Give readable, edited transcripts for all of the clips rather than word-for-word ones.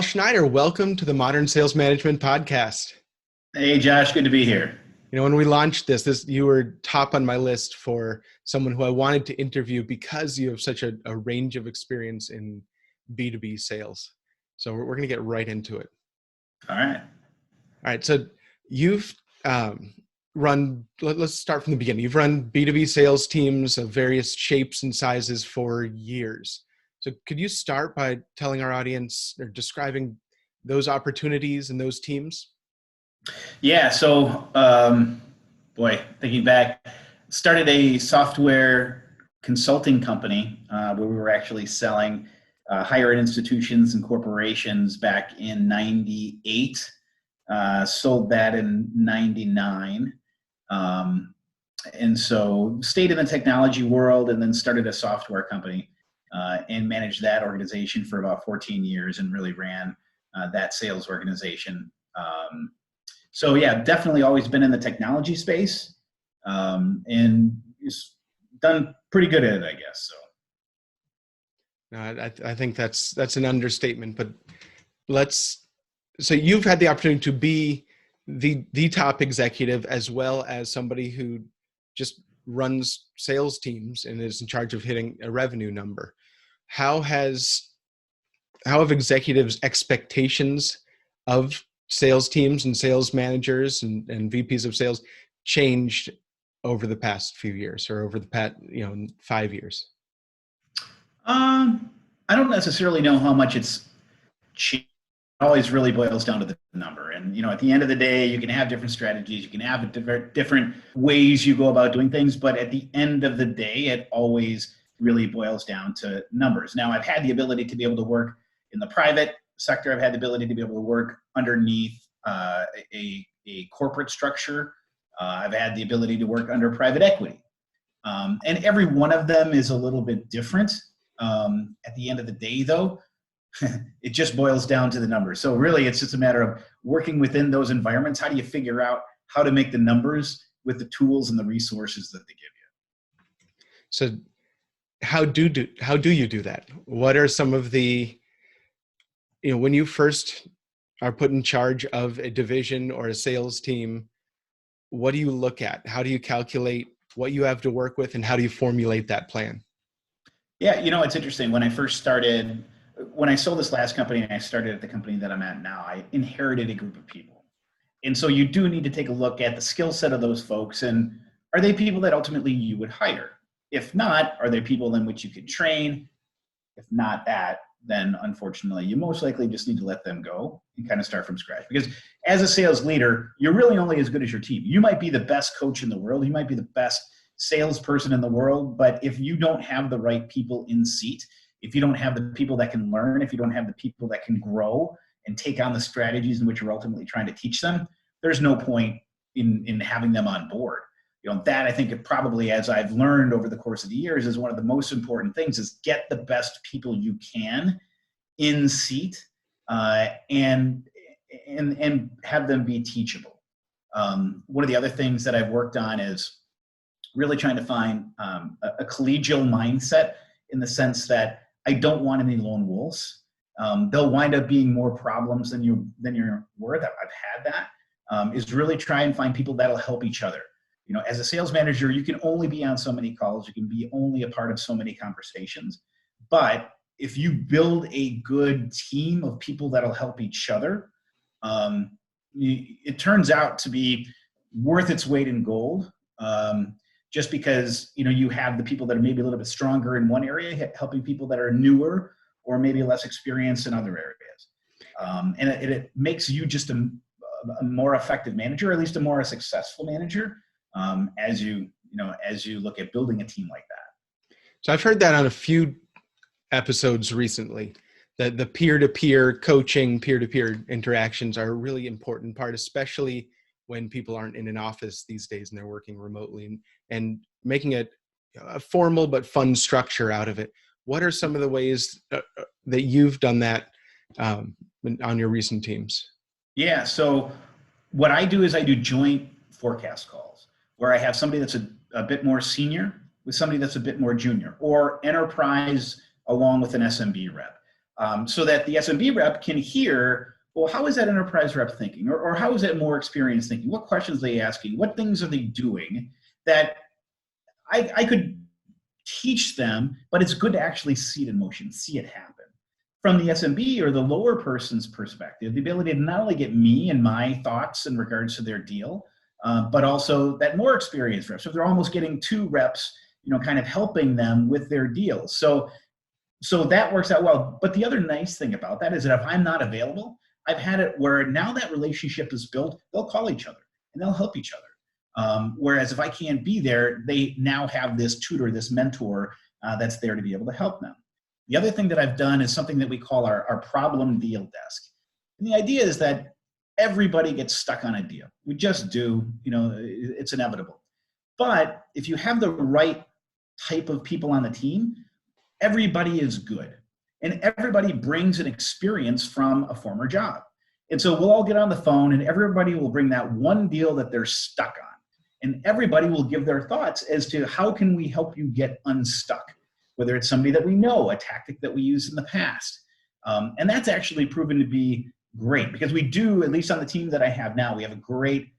Paul Schneider, welcome to the Modern Sales Management Podcast. Hey, Josh, good to be here. When we launched this you were top on my list for someone who I wanted to interview because you have such a range of experience in B2B sales. So we're going to get right into it. All right. All right. So you've run, let's start from the beginning. You've run B2B sales teams of various shapes and sizes for years. So could you start by telling our audience or describing those opportunities and those teams? Yeah. So, thinking back, started a software consulting company where we were actually selling higher ed institutions and corporations back in 98. Sold that in 99. And so stayed in the technology world and then started a software company and managed that organization for about 14 years and really ran that sales organization. So yeah, definitely always been in the technology space and done pretty good at it, I guess. So. No, I think that's an understatement, but so you've had the opportunity to be the top executive as well as somebody who just runs sales teams and is in charge of hitting a revenue number. How have executives' expectations of sales teams and sales managers and VPs of sales changed over the past few years or over the past 5 years? I don't necessarily know how much it's changed. It always really boils down to the number. And, at the end of the day, you can have different strategies, you can have different ways you go about doing things, but at the end of the day, it always really boils down to numbers. Now, I've had the ability to be able to work in the private sector. I've had the ability to be able to work underneath a corporate structure. I've had the ability to work under private equity. And every one of them is a little bit different. At the end of the day, though, it just boils down to the numbers. So really, it's just a matter of working within those environments. How do you figure out how to make the numbers with the tools and the resources that they give you? So how do you do that? What are some of the, when you first are put in charge of a division or a sales team, what do you look at? How do you calculate what you have to work with, and how do you formulate that plan? Yeah, it's interesting. When I sold this last company and I started at the company that I'm at now, I inherited a group of people. And so you do need to take a look at the skill set of those folks, and are they people that ultimately you would hire? If not, are they people in which you could train? If not that, then unfortunately, you most likely just need to let them go and kind of start from scratch. Because as a sales leader, you're really only as good as your team. You might be the best coach in the world. You might be the best salesperson in the world. But if you don't have the right people in seat, if you don't have the people that can learn, if you don't have the people that can grow and take on the strategies in which you're ultimately trying to teach them, there's no point in having them on board. That I think it probably, as I've learned over the course of the years, is one of the most important things is get the best people you can in seat and have them be teachable. One of the other things that I've worked on is really trying to find a collegial mindset in the sense that I don't want any lone wolves. They'll wind up being more problems than you're worth. I've had that. Is really try and find people that'll help each other. As a sales manager, you can only be on so many calls. You can be only a part of so many conversations. But if you build a good team of people that'll help each other, it turns out to be worth its weight in gold. Just because, you have the people that are maybe a little bit stronger in one area, helping people that are newer or maybe less experienced in other areas. And it makes you just a more effective manager, or at least a more successful manager. As you look at building a team like that. So I've heard that on a few episodes recently, that the peer-to-peer coaching, peer-to-peer interactions are a really important part, especially when people aren't in an office these days and they're working remotely, and making it a formal but fun structure out of it. What are some of the ways that you've done that on your recent teams? Yeah. So what I do is I do joint forecast calls, where I have somebody that's a bit more senior with somebody that's a bit more junior, or enterprise along with an SMB rep. so that the SMB rep can hear, well, how is that enterprise rep thinking? Or how is that more experienced thinking? What questions are they asking? What things are they doing that I could teach them, but it's good to actually see it in motion, see it happen. From the SMB or the lower person's perspective, the ability to not only get me and my thoughts in regards to their deal, but also that more experienced rep. So they're almost getting two reps, kind of helping them with their deals. So that works out well. But the other nice thing about that is that if I'm not available, I've had it where now that relationship is built, they'll call each other and they'll help each other. Whereas if I can't be there, they now have this tutor, this mentor that's there to be able to help them. The other thing that I've done is something that we call our problem deal desk. And the idea is that everybody gets stuck on a deal. We just do, it's inevitable. But if you have the right type of people on the team, everybody is good. And everybody brings an experience from a former job. And so we'll all get on the phone and everybody will bring that one deal that they're stuck on. And everybody will give their thoughts as to how can we help you get unstuck, whether it's somebody that we know, a tactic that we used in the past. And that's actually proven to be great because we do, at least on the team that I have now, we have a great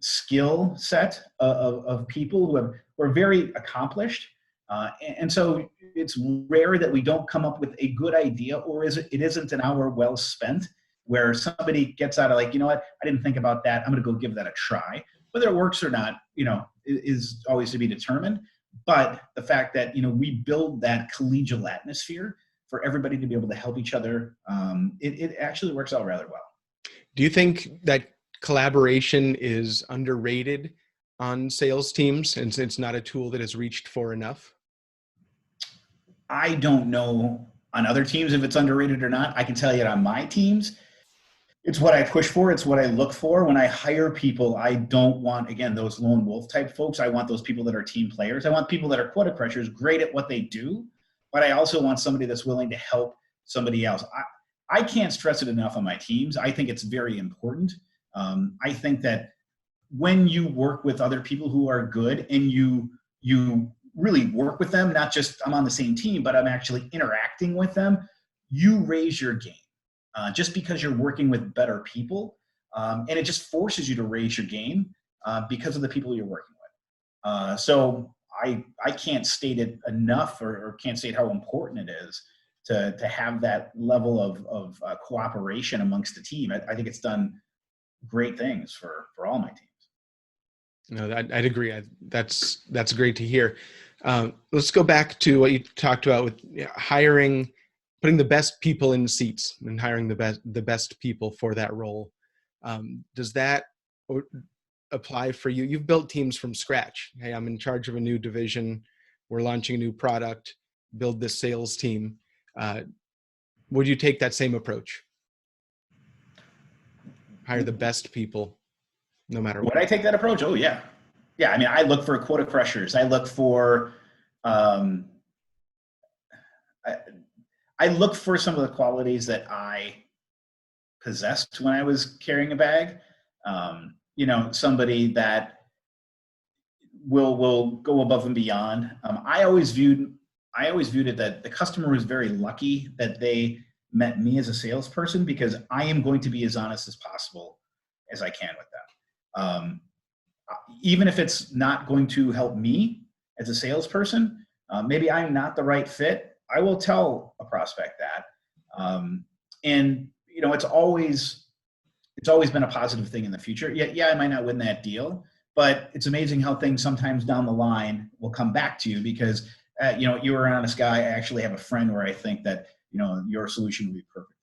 skill set of people who are very accomplished. And so it's rare that we don't come up with a good idea or it isn't an hour well spent where somebody gets out of like, you know what, I didn't think about that. I'm going to go give that a try. Whether it works or not, is always to be determined. But the fact that, we build that collegial atmosphere for everybody to be able to help each other, it actually works out rather well. Do you think that collaboration is underrated on sales teams and it's not a tool that is reached for enough? I don't know on other teams if it's underrated or not. I can tell you on my teams, it's what I push for. It's what I look for. When I hire people, I don't want, again, those lone wolf type folks. I want those people that are team players. I want people that are quota crushers, great at what they do, but I also want somebody that's willing to help somebody else. I can't stress it enough on my teams. I think it's very important. I think that when you work with other people who are good and you really work with them, not just I'm on the same team, but I'm actually interacting with them, you raise your game. Just because you're working with better people, and it just forces you to raise your game because of the people you're working with. So I can't state it enough or can't state how important it is to have that level of cooperation amongst the team. I think it's done great things for all my teams. No, I'd agree. That's great to hear. Let's go back to what you talked about with hiring, putting the best people in seats and hiring the best people for that role. Does that apply for you? You've built teams from scratch. Hey, I'm in charge of a new division. We're launching a new product, build this sales team. Would you take that same approach? Hire the best people, no matter what. Would I take that approach? Oh, yeah. Yeah, I mean, I look for quota crushers. I look for I look for some of the qualities that I possessed when I was carrying a bag. Somebody that will go above and beyond. I always viewed it that the customer was very lucky that they met me as a salesperson because I am going to be as honest as possible as I can with them. Even if it's not going to help me as a salesperson, maybe I'm not the right fit. I will tell a prospect that. It's always been a positive thing in the future. Yeah, I might not win that deal, but it's amazing how things sometimes down the line will come back to you because, you were an honest guy. I actually have a friend where I think that, your solution would be perfect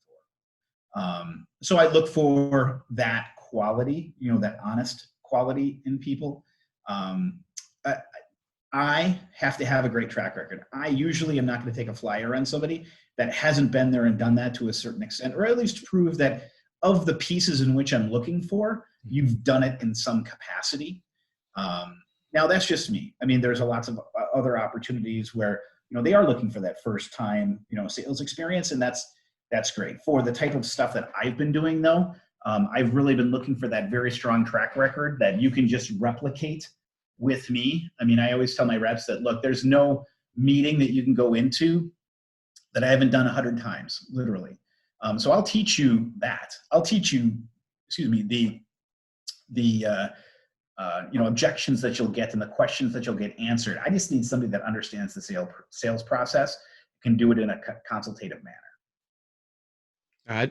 for. So I look for that quality, that honest quality in people. I have to have a great track record. I usually am not going to take a flyer on somebody that hasn't been there and done that to a certain extent, or at least prove that of the pieces in which I'm looking for, you've done it in some capacity. Now that's just me. I mean, there's lots of other opportunities where, they are looking for that first time, sales experience. And that's great. For the type of stuff that I've been doing though, I've really been looking for that very strong track record that you can just replicate with me. I mean, I always tell my reps that, look, there's no meeting that you can go into that I haven't done 100 times, literally. So I'll teach you that. I'll teach you, excuse me, the objections that you'll get and the questions that you'll get answered. I just need somebody that understands the sales process, can do it in a consultative manner.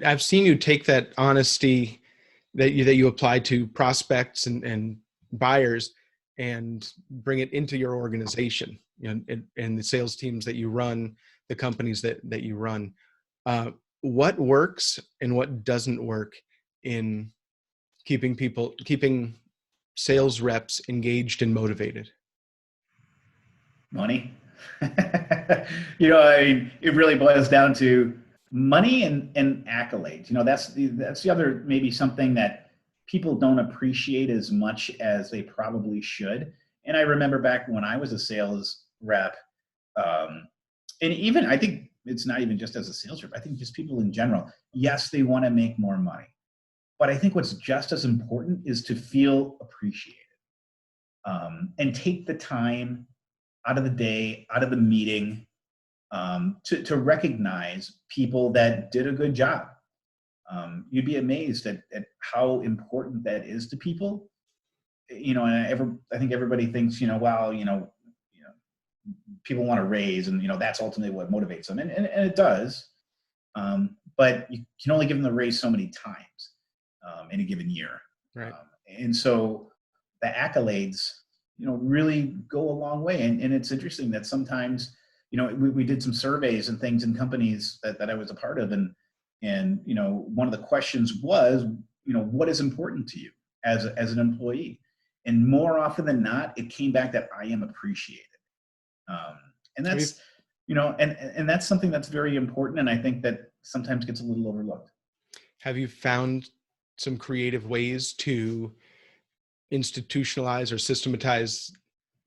I've seen you take that honesty that you apply to prospects and buyers and bring it into your organization, and the sales teams that you run, the companies that you run. What works and what doesn't work in keeping sales reps engaged and motivated? Money. I mean, it really boils down to money and accolades. That's the other, maybe something that people don't appreciate as much as they probably should. And I remember back when I was a sales rep, and even I think it's not even just as a sales rep, I think just people in general, yes, they want to make more money. But I think what's just as important is to feel appreciated, and take the time out of the day, out of the meeting, to recognize people that did a good job. You'd be amazed at how important that is to people. And I think everybody thinks, people want to raise, and that's ultimately what motivates them, and it does. But you can only give them the raise so many times in a given year. Right. And so the accolades, really go a long way. And it's interesting that sometimes, we did some surveys and things in companies that I was a part of. And one of the questions was, what is important to you as an employee? And more often than not, it came back that I am appreciated. And that's, and that's something that's very important. And I think that sometimes gets a little overlooked. Have you found some creative ways to institutionalize or systematize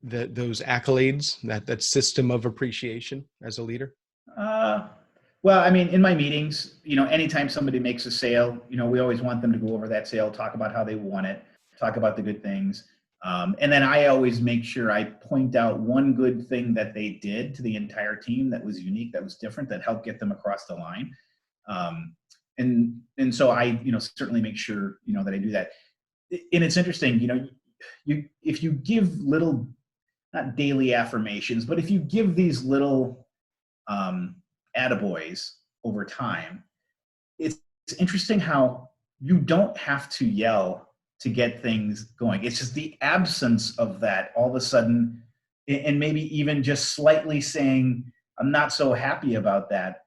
those accolades, that system of appreciation as a leader? Well, I mean, in my meetings, anytime somebody makes a sale, we always want them to go over that sale, talk about how they won it, talk about the good things. And then I always make sure I point out one good thing that they did to the entire team that was unique, that was different, that helped get them across the line. And so I, certainly make sure, that I do that. And it's interesting, if you give little, not daily affirmations, but if you give these little attaboys over time, it's interesting how you don't have to yell to get things going. It's just the absence of that all of a sudden, and maybe even just slightly saying, I'm not so happy about that.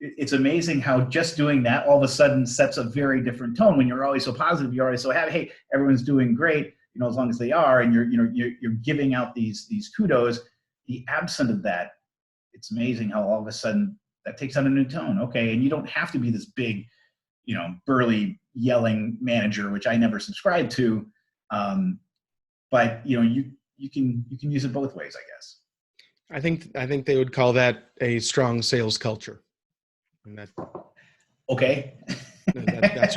It's amazing how just doing that all of a sudden sets a very different tone. When you're always so positive, you're always so happy. Hey, everyone's doing great, as long as they are, and you're giving out these kudos. The absence of that, it's amazing how all of a sudden that takes on a new tone. Okay, and you don't have to be this big, burly yelling manager, which I never subscribe to. But you can use it both ways, I guess. I think they would call that a strong sales culture. And that, okay. that's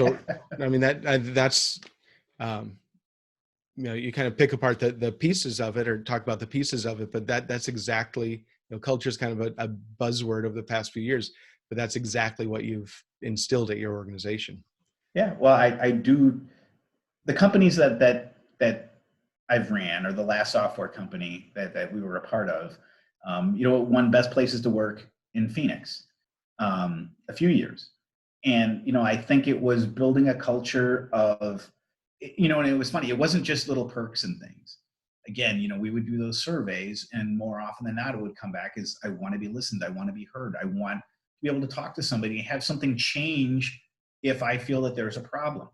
you kind of pick apart the pieces of it, or talk about the pieces of it, but that's exactly, culture is kind of a buzzword of the past few years, but that's exactly what you've instilled at your organization. Yeah, well, I do. The companies that I've ran, or the last software company that we were a part of, won best places to work in Phoenix a few years. And, I think it was building a culture of, and it was funny. It wasn't just little perks and things. Again, we would do those surveys, and more often than not, it would come back as, I want to be listened. I want to be heard. I want to be able to talk to somebody and have something change if I feel that there's a problem.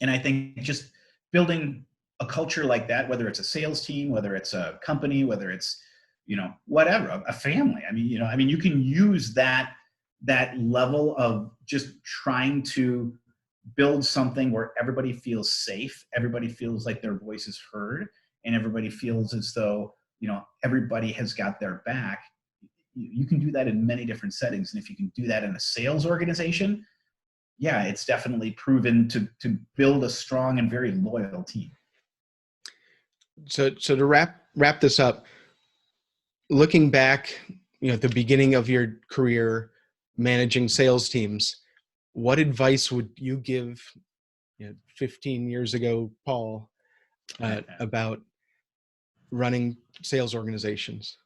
And I think just building a culture like that, whether it's a sales team, whether it's a company, whether it's, whatever, a family. I mean, you can use that level of just trying to build something where everybody feels safe, everybody feels like their voice is heard, and everybody feels as though, everybody has got their back. You can do that in many different settings. And if you can do that in a sales organization, yeah, it's definitely proven to build a strong and very loyal team. So to wrap this up, looking back at the beginning of your career managing sales teams, what advice would you give 15 years ago, Paul, about running sales organizations?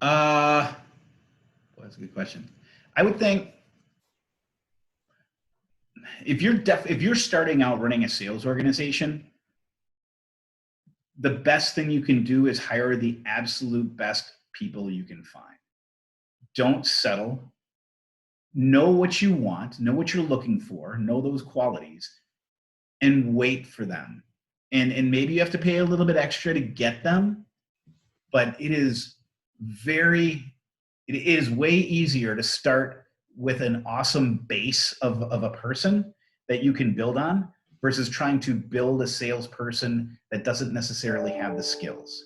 Well, that's a good question. I would think if you're starting out running a sales organization, the best thing you can do is hire the absolute best people you can find. Don't settle. Know what you want, know what you're looking for, know those qualities, and wait for them. And maybe you have to pay a little bit extra to get them, but it is way easier to start with an awesome base of a person that you can build on versus trying to build a salesperson that doesn't necessarily have the skills.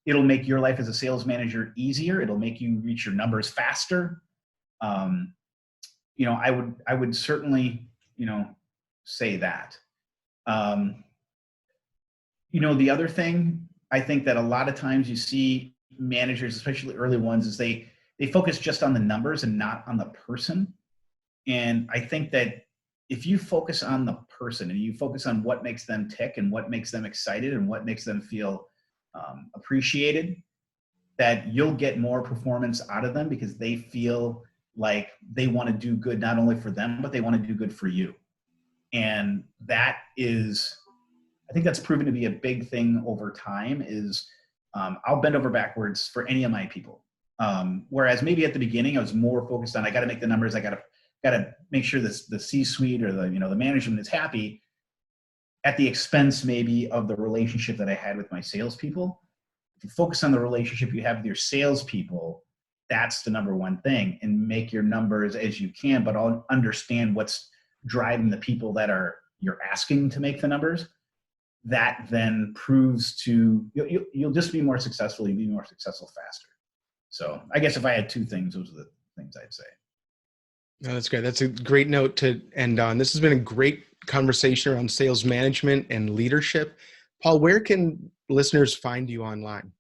It'll make your life as a sales manager easier. It'll make you reach your numbers faster. I would certainly, say that. The other thing I think that a lot of times you see managers, especially early ones, is they focus just on the numbers and not on the person. And I think that if you focus on the person and you focus on what makes them tick and what makes them excited and what makes them feel appreciated, that you'll get more performance out of them because they feel like they want to do good not only for them, but they want to do good for you. And I think that's proven to be a big thing over time is I'll bend over backwards for any of my people. Whereas maybe at the beginning I was more focused on, I got to make the numbers. I got to make sure the C-suite or the management is happy at the expense maybe of the relationship that I had with my salespeople. If you focus on the relationship you have with your salespeople, that's the number one thing, and make your numbers as you can, but I'll understand what's driving the people that you're asking to make the numbers. That then proves you'll just be more successful. You'll be more successful faster. So I guess if I had two things, those are the things I'd say. No, that's great. That's a great note to end on. This has been a great conversation around sales management and leadership. Paul, where can listeners find you online?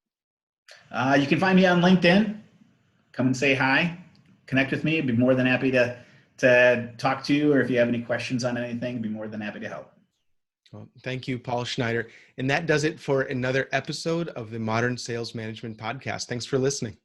You can find me on LinkedIn. Come and say hi, connect with me. I'd be more than happy to talk to you, or if you have any questions on anything, I'd be more than happy to help. Well, thank you, Paul Schneider. And that does it for another episode of the Modern Sales Management Podcast. Thanks for listening.